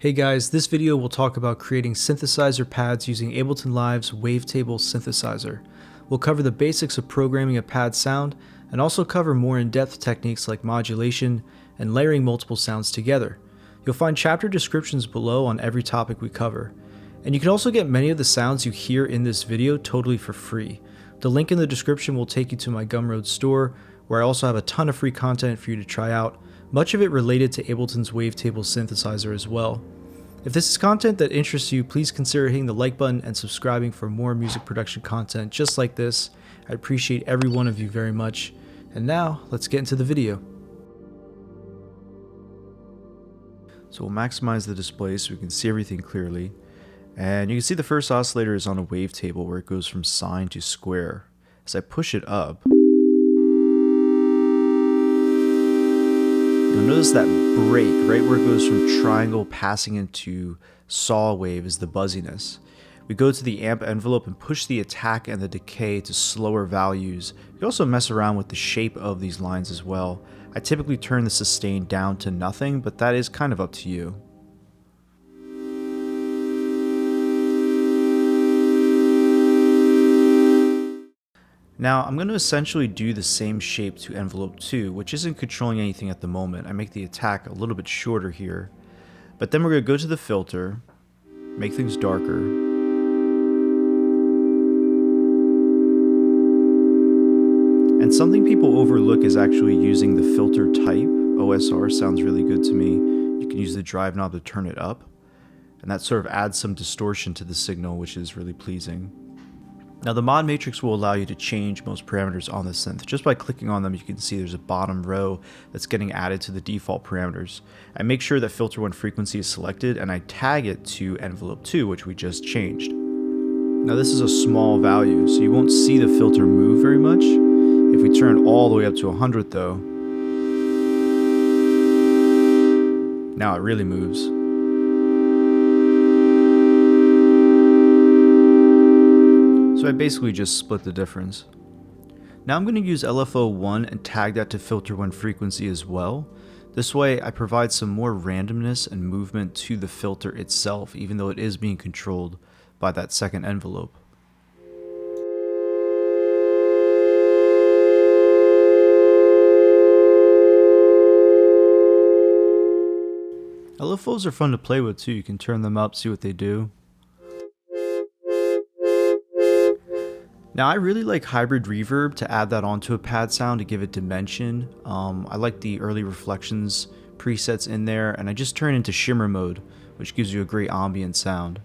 Hey guys, this video will talk about creating synthesizer pads using Ableton Live's Wavetable synthesizer. We'll cover the basics of programming a pad sound and also cover more in-depth techniques like modulation and layering multiple sounds together. You'll find chapter descriptions below on every topic we cover. And you can also get many of the sounds you hear in this video totally for free. The link in the description will take you to my Gumroad store, where I also have a ton of free content for you to try out, much of it related to Ableton's Wavetable synthesizer as well. If this is content that interests you, please consider hitting the like button and subscribing for more music production content just like this. I appreciate every one of you very much. And now, let's get into the video. So we'll maximize the display so we can see everything clearly. And you can see the first oscillator is on a wavetable where it goes from sine to square. As I push it up, you'll notice that break right where it goes from triangle passing into saw wave is the buzziness. We go to the amp envelope and push the attack and the decay to slower values. You can also mess around with the shape of these lines as well. I typically turn the sustain down to nothing, but that is kind of up to you. Now, I'm going to essentially do the same shape to envelope 2, which isn't controlling anything at the moment. I make the attack a little bit shorter here. But then we're going to go to the filter, make things darker. And something people overlook is actually using the filter type. OSR sounds really good to me. You can use the drive knob to turn it up. And that sort of adds some distortion to the signal, which is really pleasing. Now the mod matrix will allow you to change most parameters on the synth. Just by clicking on them, you can see there's a bottom row that's getting added to the default parameters. I make sure that filter 1 frequency is selected and I tag it to envelope 2, which we just changed. Now this is a small value, so you won't see the filter move very much. If we turn all the way up to 100 though, now it really moves. So I basically just split the difference. Now I'm going to use LFO 1 and tag that to filter 1 frequency as well. This way I provide some more randomness and movement to the filter itself, even though it is being controlled by that second envelope. LFOs are fun to play with too. You can turn them up, see what they do. Now I really like hybrid reverb to add that onto a pad sound to give it dimension. I like the early reflections presets in there, and I just turn into shimmer mode, which gives you a great ambient sound.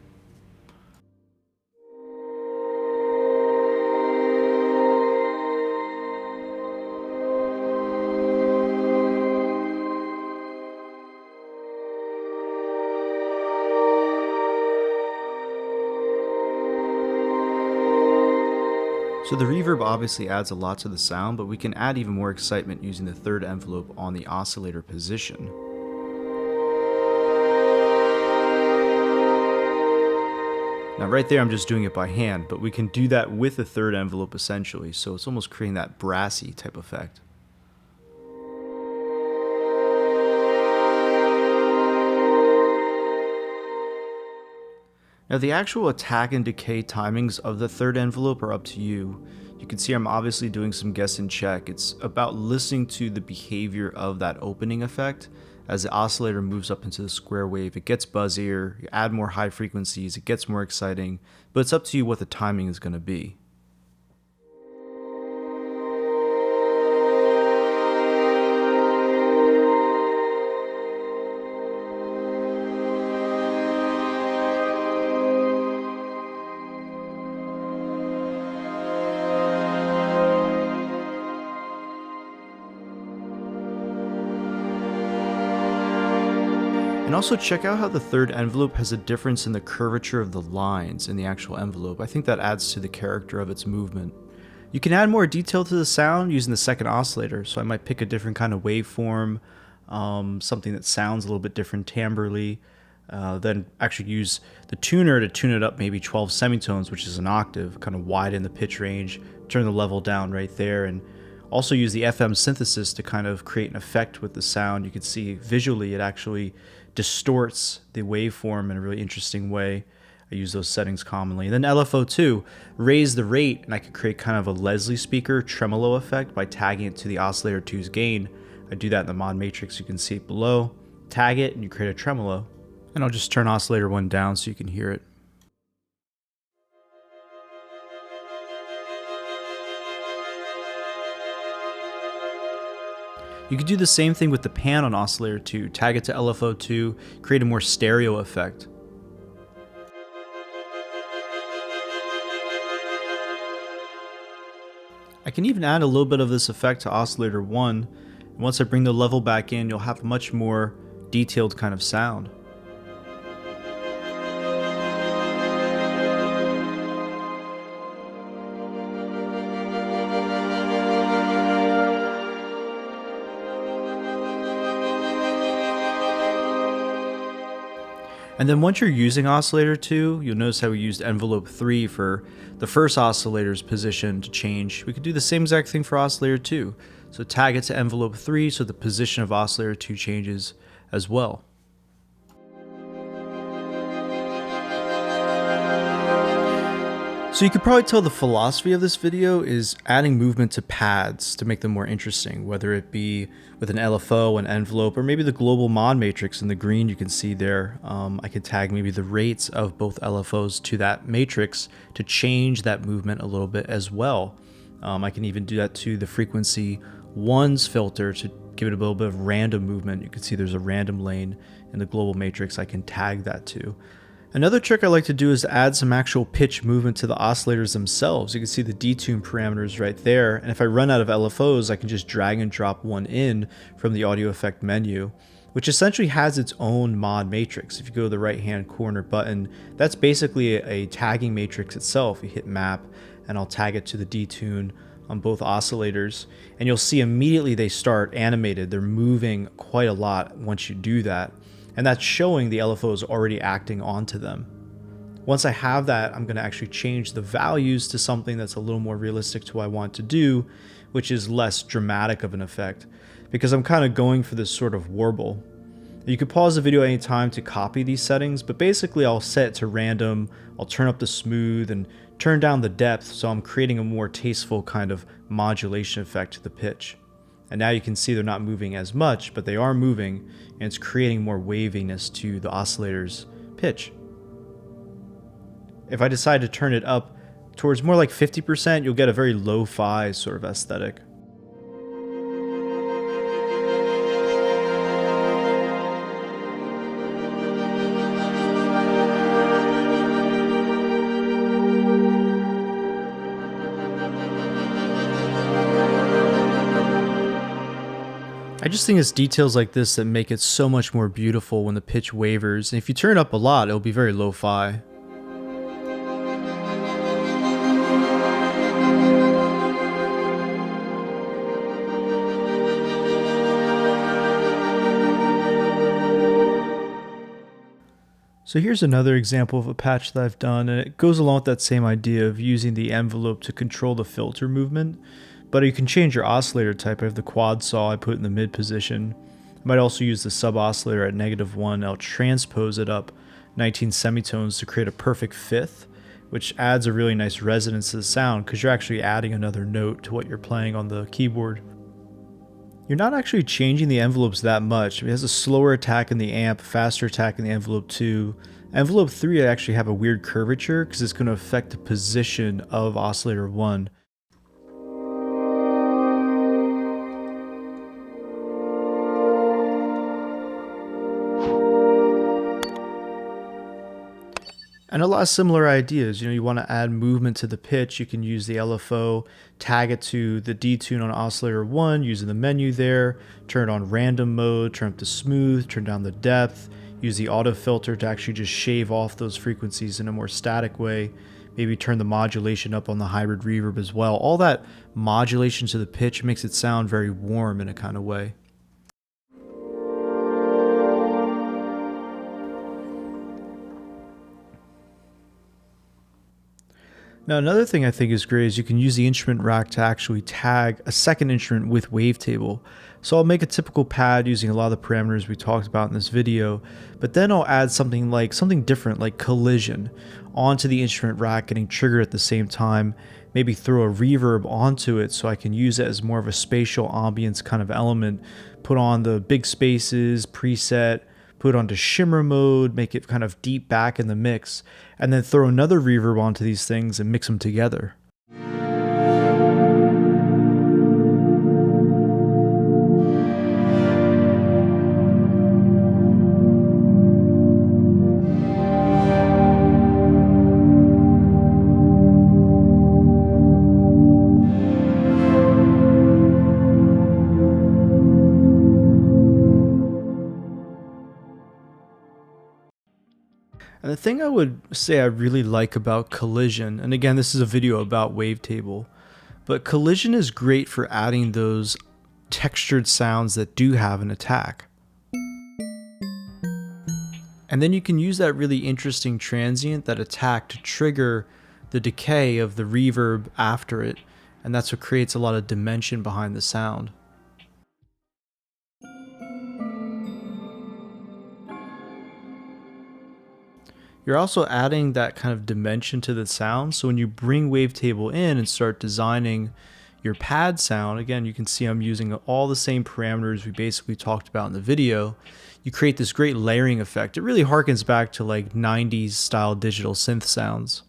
So the reverb obviously adds a lot to the sound, but we can add even more excitement using the third envelope on the oscillator position. Now right there I'm just doing it by hand, but we can do that with the third envelope essentially, so it's almost creating that brassy type effect. Now the actual attack and decay timings of the third envelope are up to you. You can see I'm obviously doing some guess and check. It's about listening to the behavior of that opening effect. As the oscillator moves up into the square wave, it gets buzzier, you add more high frequencies, it gets more exciting, but it's up to you what the timing is going to be. And also check out how the third envelope has a difference in the curvature of the lines in the actual envelope. I think that adds to the character of its movement. You can add more detail to the sound using the second oscillator, so I might pick a different kind of waveform, something that sounds a little bit different timbrally, then actually use the tuner to tune it up maybe 12 semitones, which is an octave, kind of widen the pitch range, turn the level down right there, and Also use the FM synthesis to kind of create an effect with the sound. You can see visually it actually distorts the waveform in a really interesting way. I use those settings commonly. And then LFO2, raise the rate, and I can create kind of a Leslie speaker tremolo effect by tagging it to the Oscillator 2's gain. I do that in the mod matrix, you can see it below. Tag it and you create a tremolo. And I'll just turn Oscillator 1 down so you can hear it. You could do the same thing with the pan on Oscillator 2, tag it to LFO2, create a more stereo effect. I can even add a little bit of this effect to Oscillator 1, and once I bring the level back in, you'll have a much more detailed kind of sound. And then once you're using Oscillator 2, you'll notice how we used envelope 3 for the first oscillator's position to change. We could do the same exact thing for Oscillator 2. So tag it to envelope 3 so the position of Oscillator 2 changes as well. So you could probably tell the philosophy of this video is adding movement to pads to make them more interesting, whether it be with an LFO, an envelope, or maybe the global mod matrix in the green you can see there. I could tag maybe the rates of both LFOs to that matrix to change that movement a little bit as well. I can even do that to the frequency 1's filter to give it a little bit of random movement. You can see there's a random lane in the global matrix I can tag that to. Another trick I like to do is to add some actual pitch movement to the oscillators themselves. You can see the detune parameters right there, and if I run out of LFOs, I can just drag and drop one in from the audio effect menu, which essentially has its own mod matrix. If you go to the right hand corner button, that's basically a tagging matrix itself. You hit map, and I'll tag it to the detune on both oscillators, and you'll see immediately they start animated. They're moving quite a lot once you do that. And that's showing the LFO is already acting onto them. Once I have that, I'm going to actually change the values to something that's a little more realistic to what I want to do, which is less dramatic of an effect, because I'm kind of going for this sort of warble. You could pause the video anytime to copy these settings, but basically I'll set it to random, I'll turn up the smooth, and turn down the depth so I'm creating a more tasteful kind of modulation effect to the pitch. And now you can see they're not moving as much, but they are moving, and it's creating more waviness to the oscillator's pitch. If I decide to turn it up towards more like 50%, you'll get a very lo-fi sort of aesthetic. I just think it's details like this that make it so much more beautiful when the pitch wavers, and if you turn it up a lot, it'll be very lo-fi. So here's another example of a patch that I've done, and it goes along with that same idea of using the envelope to control the filter movement. But you can change your oscillator type. I have the quad saw I put in the mid position. I might also use the sub oscillator at -1. I'll transpose it up 19 semitones to create a perfect fifth, which adds a really nice resonance to the sound because you're actually adding another note to what you're playing on the keyboard. You're not actually changing the envelopes that much. It has a slower attack in the amp, faster attack in the envelope 2. Envelope 3 I actually have a weird curvature because it's going to affect the position of oscillator 1. And a lot of similar ideas. You want to add movement to the pitch. You can use the LFO, tag it to the detune on oscillator 1 using the menu there, turn it on random mode, turn up the smooth, turn down the depth, use the auto filter to actually just shave off those frequencies in a more static way. Maybe turn the modulation up on the hybrid reverb as well. All that modulation to the pitch makes it sound very warm in a kind of way. Now, another thing I think is great is you can use the instrument rack to actually tag a second instrument with Wavetable. So I'll make a typical pad using a lot of the parameters we talked about in this video, but then I'll add something different like collision onto the instrument rack getting triggered at the same time, maybe throw a reverb onto it so I can use it as more of a spatial ambience kind of element, put on the big spaces preset, put it onto shimmer mode, make it kind of deep back in the mix, and then throw another reverb onto these things and mix them together. And the thing I would say I really like about collision, and again, this is a video about Wavetable, but collision is great for adding those textured sounds that do have an attack. And then you can use that really interesting transient, that attack, to trigger the decay of the reverb after it, and that's what creates a lot of dimension behind the sound. You're also adding that kind of dimension to the sound, so when you bring Wavetable in and start designing your pad sound, again, you can see I'm using all the same parameters we basically talked about in the video. You create this great layering effect. It really harkens back to like 90s style digital synth sounds.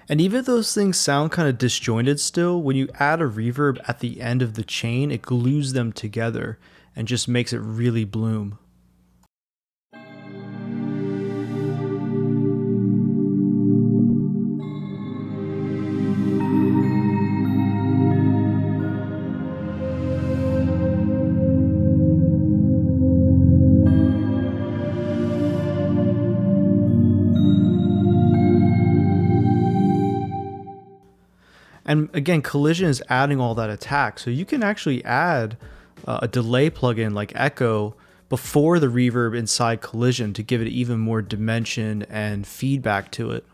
And even if those things sound kind of disjointed still, when you add a reverb at the end of the chain, it glues them together and just makes it really bloom. And again, collision is adding all that attack. So you can actually add a delay plugin like echo before the reverb inside collision to give it even more dimension and feedback to it.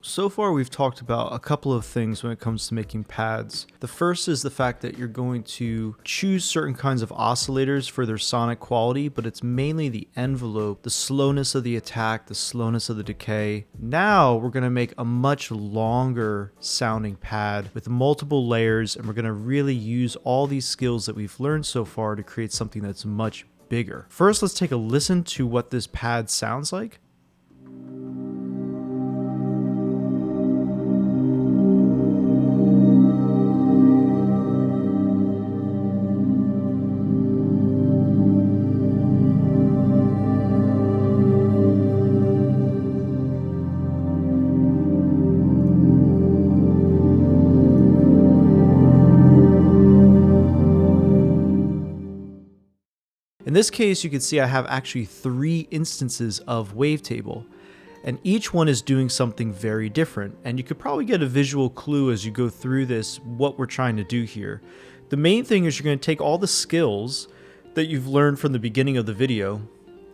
So far we've talked about a couple of things when it comes to making pads. The first is the fact that you're going to choose certain kinds of oscillators for their sonic quality, but it's mainly the envelope, the slowness of the attack, the slowness of the decay. Now we're going to make a much longer sounding pad with multiple layers, and we're going to really use all these skills that we've learned so far to create something that's much bigger. First, let's take a listen to what this pad sounds like. In this case, you can see I have actually 3 instances of Wavetable. And each one is doing something very different, and you could probably get a visual clue as you go through this what we're trying to do here. The main thing is you're going to take all the skills that you've learned from the beginning of the video,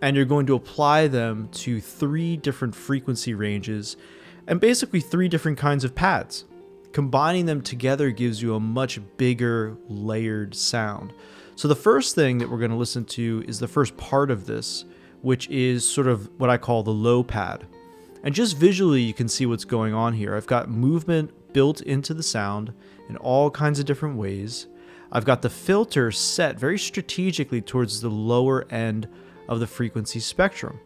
and you're going to apply them to 3 different frequency ranges and basically 3 different kinds of pads. Combining them together gives you a much bigger layered sound. So the first thing that we're going to listen to is the first part of this, which is sort of what I call the low pad. And just visually you can see what's going on here. I've got movement built into the sound in all kinds of different ways. I've got the filter set very strategically towards the lower end of the frequency spectrum.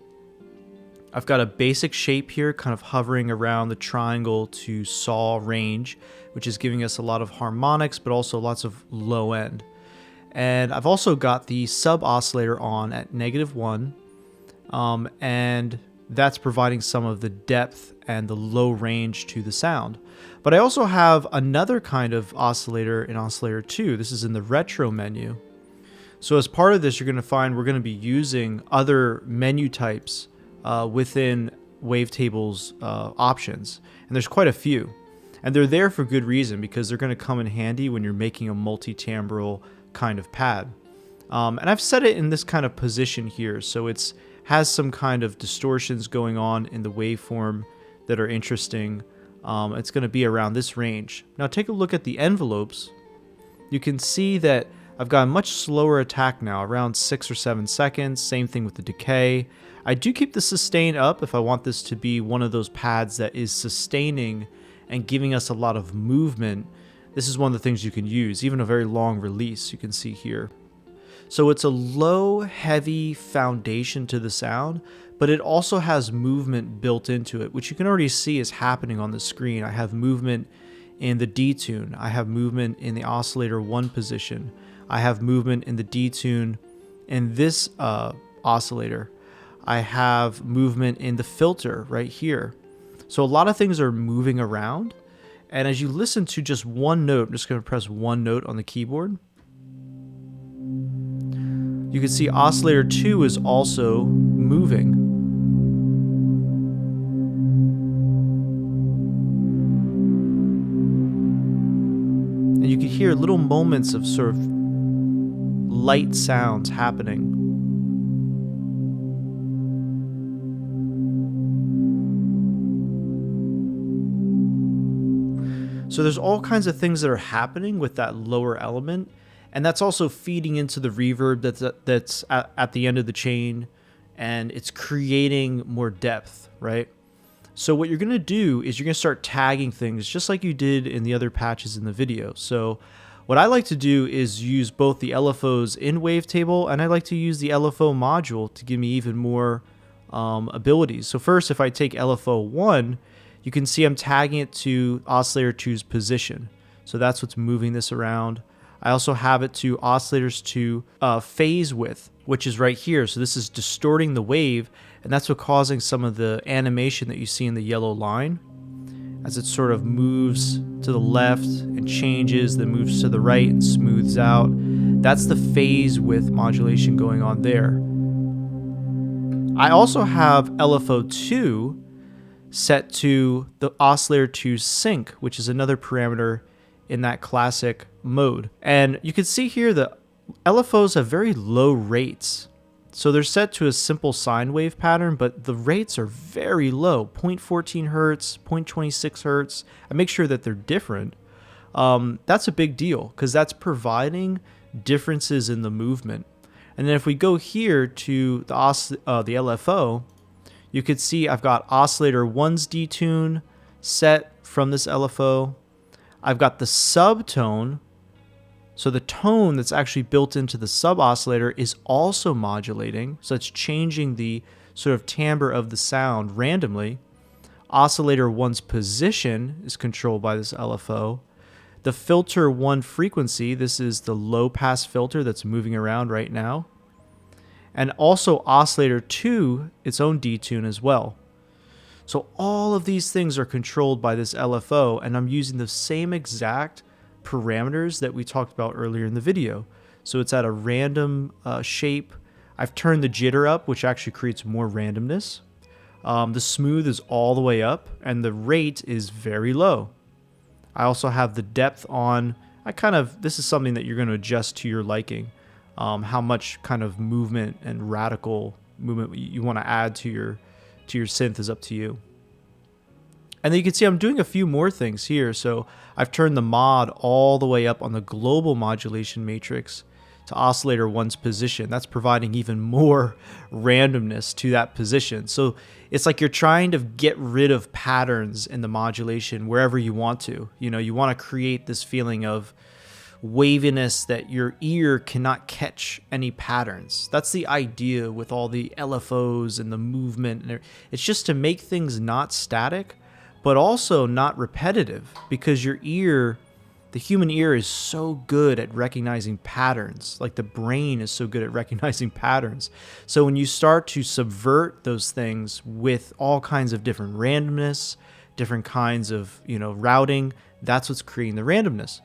I've got a basic shape here kind of hovering around the triangle to saw range, which is giving us a lot of harmonics but also lots of low end. And I've also got the sub oscillator on at -1, and that's providing some of the depth and the low range to the sound. But I also have another kind of oscillator in Oscillator 2. This is in the retro menu. So as part of this, you're going to find we're going to be using other menu types within Wavetables options. And there's quite a few. And they're there for good reason, because they're going to come in handy when you're making a multi-timbral kind of pad. And I've set it in this kind of position here, so it's has some kind of distortions going on in the waveform that are interesting. It's going to be around this range. Now take a look at the envelopes. You can see that I've got a much slower attack now, around 6 or 7 seconds. Same thing with the decay. I do keep the sustain up if I want this to be one of those pads that is sustaining and giving us a lot of movement. This is one of the things you can use, even a very long release you can see here. So it's a low, heavy foundation to the sound, but it also has movement built into it, which you can already see is happening on the screen. I have movement in the D-tune. I have movement in the oscillator 1 position. I have movement in the D-tune in this oscillator. I have movement in the filter right here. So a lot of things are moving around. And as you listen to just one note, I'm just going to press one note on the keyboard. You can see Oscillator 2 is also moving. And you can hear little moments of sort of light sounds happening. So there's all kinds of things that are happening with that lower element, and that's also feeding into the reverb that's at the end of the chain, and it's creating more depth, right? So what you're going to do is you're going to start tagging things just like you did in the other patches in the video. So what I like to do is use both the LFOs in Wavetable, and I like to use the LFO module to give me even more abilities. So first, if I take LFO 1, you can see I'm tagging it to Oscillator 2's position. So that's what's moving this around. I also have it to Oscillators 2 phase width, which is right here. So this is distorting the wave, and that's what's causing some of the animation that you see in the yellow line. As it sort of moves to the left and changes, then moves to the right and smooths out. That's the phase width modulation going on there. I also have LFO 2 set to the Oscillator 2 sync, which is another parameter in that classic mode. And you can see here the LFOs have very low rates. So they're set to a simple sine wave pattern, but the rates are very low, 0.14 hertz, 0.26 hertz. I make sure that they're different. That's a big deal because that's providing differences in the movement. And then if we go here to the LFO, you can see I've got Oscillator 1's detune set from this LFO. I've got the subtone. So the tone that's actually built into the sub oscillator is also modulating. So it's changing the sort of timbre of the sound randomly. Oscillator 1's position is controlled by this LFO. The filter 1 frequency, this is the low pass filter that's moving around right now. And also Oscillator 2, its own detune as well. So all of these things are controlled by this LFO, and I'm using the same exact parameters that we talked about earlier in the video. So it's at a random shape. I've turned the jitter up, which actually creates more randomness. The smooth is all the way up, and the rate is very low. I also have the depth on. This is something that you're going to adjust to your liking. How much kind of movement and radical movement you want to add to your synth is up to you. And then you can see I'm doing a few more things here. So I've turned the mod all the way up on the global modulation matrix to oscillator 1's position. That's providing even more randomness to that position. So it's like you're trying to get rid of patterns in the modulation wherever you want to. You want to create this feeling of waviness that your ear cannot catch any patterns. That's the idea with all the LFOs and the movement. It's just to make things not static, but also not repetitive, because your ear, the human ear, is so good at recognizing patterns. Like the brain is so good at recognizing patterns. So when you start to subvert those things with all kinds of different randomness, different kinds of, routing, that's what's creating the randomness.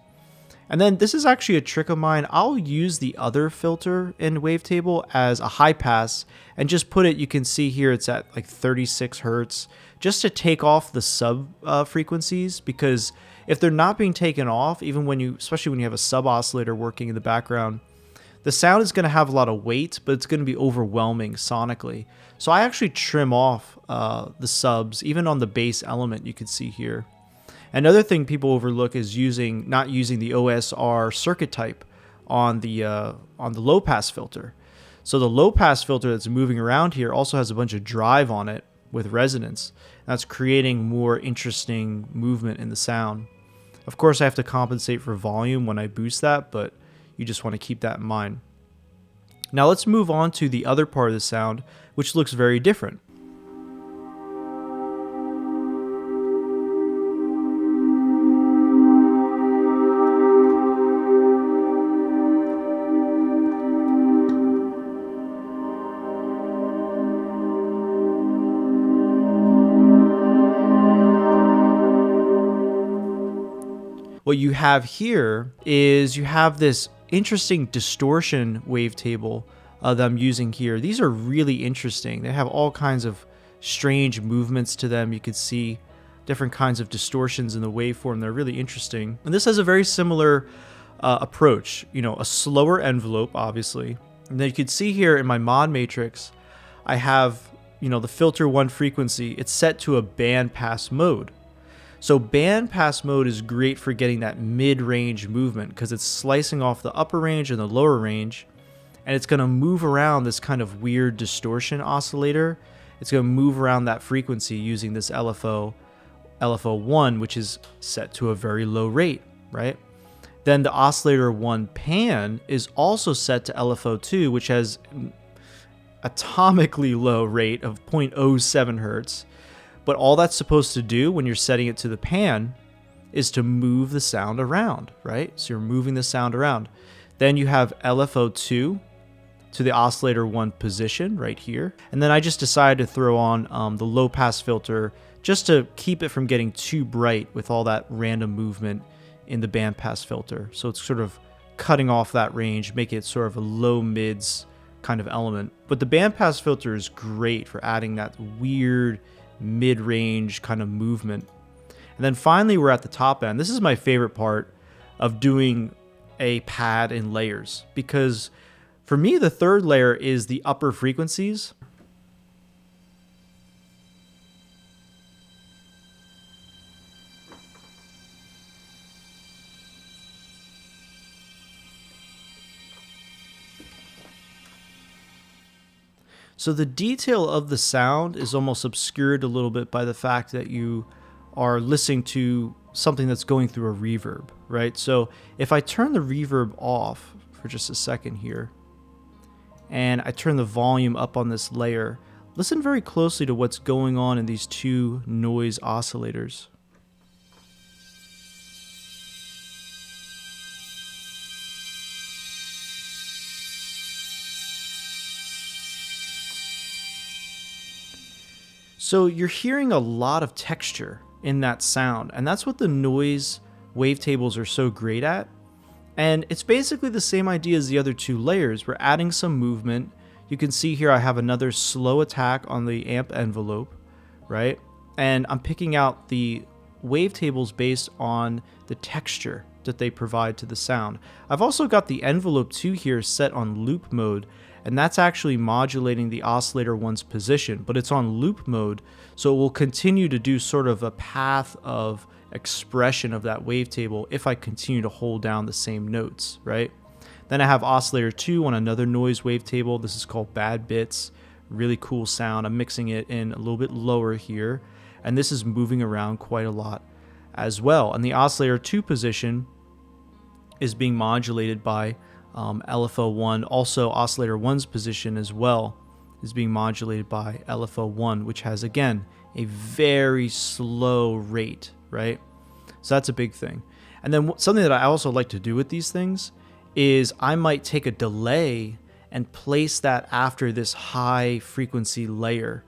And then this is actually a trick of mine. I'll use the other filter in Wavetable as a high pass and just put it, you can see here it's at like 36 hertz, just to take off the sub frequencies, because if they're not being taken off, especially when you have a sub oscillator working in the background, the sound is going to have a lot of weight, but it's going to be overwhelming sonically. So I actually trim off the subs, even on the bass element you can see here. Another thing people overlook is not using the OSR circuit type on the low pass filter. So the low pass filter that's moving around here also has a bunch of drive on it with resonance. That's creating more interesting movement in the sound. Of course, I have to compensate for volume when I boost that, but you just want to keep that in mind. Now let's move on to the other part of the sound, which looks very different. What you have here is you have this interesting distortion wavetable that I'm using here. These are really interesting. They have all kinds of strange movements to them. You can see different kinds of distortions in the waveform. They're really interesting. And this has a very similar approach, a slower envelope, obviously. And then you can see here in my mod matrix, I have, the filter 1 frequency. It's set to a bandpass mode. So bandpass mode is great for getting that mid-range movement because it's slicing off the upper range and the lower range, and it's going to move around this kind of weird distortion oscillator. It's going to move around that frequency using this LFO 1, which is set to a very low rate, right? Then the oscillator 1 pan is also set to LFO 2, which has atomically low rate of 0.07 hertz. But all that's supposed to do when you're setting it to the pan is to move the sound around, right? So you're moving the sound around. Then you have LFO 2 to the oscillator 1 position right here. And then I just decided to throw on the low pass filter just to keep it from getting too bright with all that random movement in the bandpass filter. So it's sort of cutting off that range, making it sort of a low mids kind of element. But the bandpass filter is great for adding that weird mid-range kind of movement. And then finally we're at the top end. This is my favorite part of doing a pad in layers, because for me the third layer is the upper frequencies. So the detail of the sound is almost obscured a little bit by the fact that you are listening to something that's going through a reverb, right? So if I turn the reverb off for just a second here, and I turn the volume up on this layer, listen very closely to what's going on in these two noise oscillators. So you're hearing a lot of texture in that sound, and that's what the noise wavetables are so great at. And it's basically the same idea as the other two layers. We're adding some movement. You can see here I have another slow attack on the amp envelope. right? And I'm picking out the wavetables based on the texture that they provide to the sound. I've also got the envelope 2 here set on loop mode, and that's actually modulating the oscillator 1's position, but it's on loop mode, so it will continue to do sort of a path of expression of that wavetable if I continue to hold down the same notes, right? Then I have oscillator 2 on another noise wavetable. This is called Bad Bits. Really cool sound. I'm mixing it in a little bit lower here, and this is moving around quite a lot as well. And the oscillator 2 position is being modulated by LFO1. Also, oscillator 1's position as well is being modulated by LFO1, which has, again, a very slow rate, right? So that's a big thing. And then something that I also like to do with these things is I might take a delay and place that after this high frequency layer,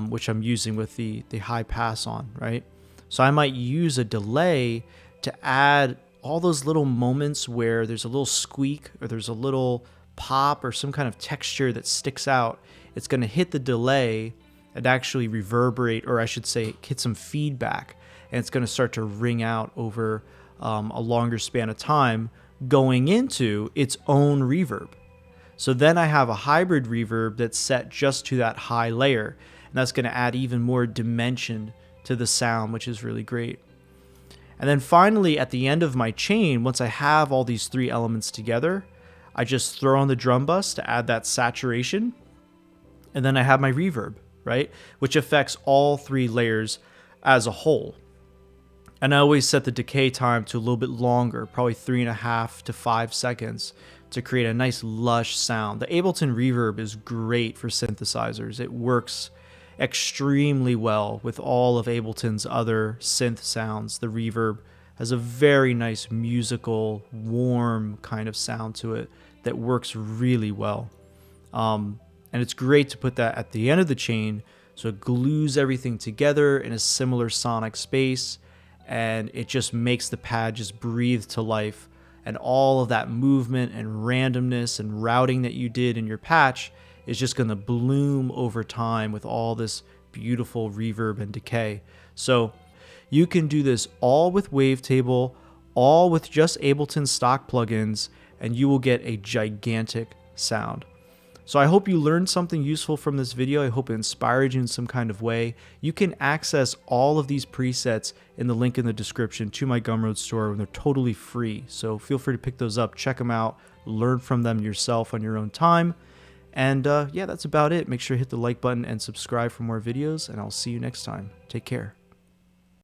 which I'm using with the high pass on, right? So I might use a delay to add all those little moments where there's a little squeak or there's a little pop or some kind of texture that sticks out. It's going to hit the delay and actually reverberate, or I should say hit some feedback, and it's going to start to ring out over a longer span of time, going into its own reverb. So then I have a hybrid reverb that's set just to that high layer, and that's going to add even more dimension to the sound, which is really great. And then finally, at the end of my chain, once I have all these 3 elements together, I just throw on the drum bus to add that saturation, and then I have my reverb, right? Which affects all 3 layers as a whole. And I always set the decay time to a little bit longer, probably 3.5 to 5 seconds, to create a nice lush sound. The Ableton Reverb is great for synthesizers. It works extremely well with all of Ableton's other synth sounds. The reverb has a very nice musical, warm kind of sound to it that works really well. And it's great to put that at the end of the chain, so it glues everything together in a similar sonic space, and it just makes the pad just breathe to life, and all of that movement and randomness and routing that you did in your patch is just going to bloom over time with all this beautiful reverb and decay. So you can do this all with Wavetable, all with just Ableton stock plugins, and you will get a gigantic sound. So I hope you learned something useful from this video. I hope it inspired you in some kind of way. You can access all of these presets in the link in the description to my Gumroad store, and they're totally free. So feel free to pick those up, check them out, learn from them yourself on your own time. And yeah, that's about it. Make sure to hit the like button and subscribe for more videos, and I'll see you next time. Take care.